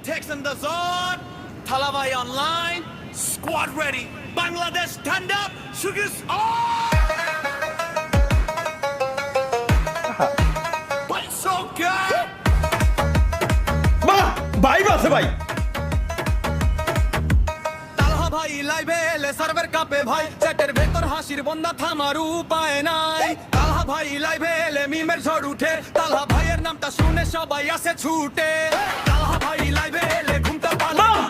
takes in the zone. Talabhai online. Squad ready. Bangladesh stand up. Sugis on. But it's so good. বাহ vibe আছে ভাই তালহা ভাই লাইভে এলে সার্ভার কাপে ভাই চ্যাটের ভেতর হাসির বন্ধা থামার উপায় নাই তালহা ভাই লাইভে এলে মিমের ঝড় উঠে তালহা ভাইয়ের নামটা শুনে সবাই আসে ছুটে তালহা ভাই লাইভে এলে ঘুমটা পালায়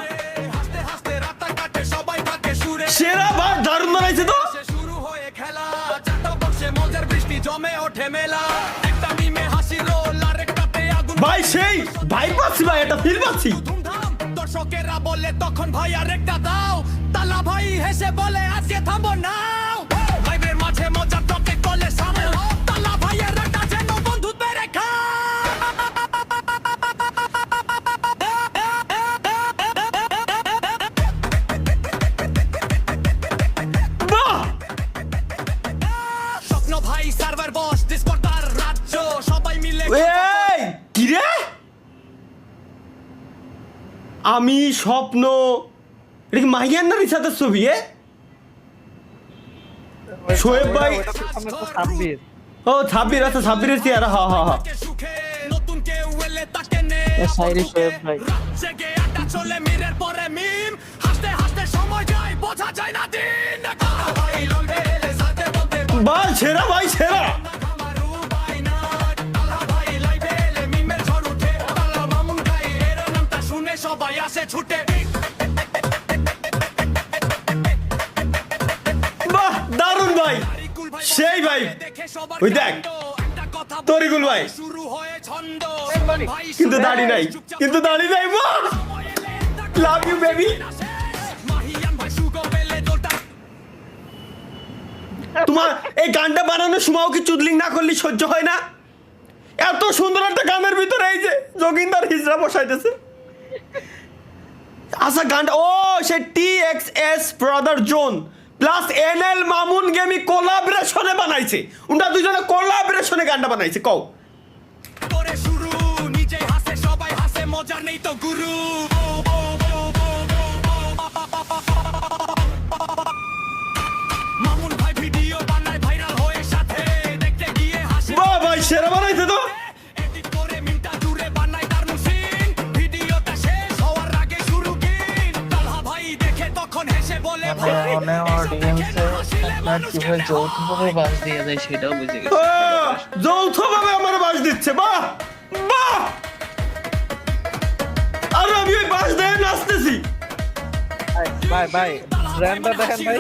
হাসতে হাসতে রাতটা কাটে সবাই থাকে সুরে সেরা ভাই দারুণ বানাইছে তো শুরু হয়ে খেলা চারটা বক্সে মজার বৃষ্টি জমে ওঠে মেলা একটা মিমে হাসি রোল আর একটাতে আগুন ভাই সেই ভাই পাচ্ছি ভাই এটা ফিল পাচ্ছি ধুমধাম দর্শকেরা বলে তখন ভাই আর একটা দাও তালা ভাই হেসে বলে আজকে থামবো নাও লাইভের মাঝে মজার টপিক বলে সামনে তালা ভাইয়ের একটা যেন বন্ধুত্ব রেখা বাহ স্বপ্ন ভাই সার্ভার বস ডিসকর্ড তার রাজ্য সবাই মিলে এই কি রে আমি স্বপ্ন এটা কি মাহিয়ান্নার ইসাদের ছবি শোয়েব ভাই ও ছাব্বির আচ্ছা ছাব্বিরের চেহারা হা হা হা সুখে নতুন কেউ এলে তাকে নে শায়রি শোয়েব ভাই জেগে আড্ডা চলে মিরের পরে মিম হাসতে হাসতে সময় যায় বোঝা যায় না দিন তালা ভাই লম্বে এলে সাথে বলতে ভাই সেরা ভাই সেরা আমারু বাইনা তালা ভাই লাইভে এলে মিমের ঝড় উঠে তালা মামুন গাই এর নামটা শুনে সবাই আসে ছুটে বাহ দারুণ ভাই সেই ভাই ওই দেখ তরিকুল ভাই শুরু হয়ে ছন্দ কিন্তু দাড়ি নাই কিন্তু দাড়ি নাই বাহ লাভ ইউ বেবি মাহিয়ান ভাই সুগো পেলে দোটা তোমার এই গানটা বানানোর সময়ও কি চুদলিং না করলে সহ্য হয় না এত সুন্দর একটা গানের ভিতরে এই যে যোগিন্দার হিজরা বসাইতেছে আচ্ছা গানটা ও সে TXS brother zone plus NL Mamun গেমি কোলাবরেশনে বানাইছে উনটা দুজনে কোলাবরেশনে গানটা বানাইছে কও করে শুরু নিজে হাসে সবাই হাসে মজা নেই তো গুরু মামুন ভাই ভিডিও বানায় ভাইরাল হয়ে সাথে দেখতে গিয়ে হাসে বাহ ভাই সেরা বানাইছে তো এডিট করে মিনিটটা জুড়ে বানায় তার মুসিন ভিডিওটা শেষ হওয়ার আগে শুরু কিন তালহা ভাই দেখে তখন হেসে বলে অনেক অডিয়েন্সে আপনার কিভাবে যৌথভাবে বাস দিয়ে যায় সেটাও বুঝে গেছে যৌথভাবে আমার বাস দিচ্ছে বাহ বাহ আর আমি ওই বাস দিয়ে নাচতেছি ভাই ব্র্যান্ডটা দেখেন ভাই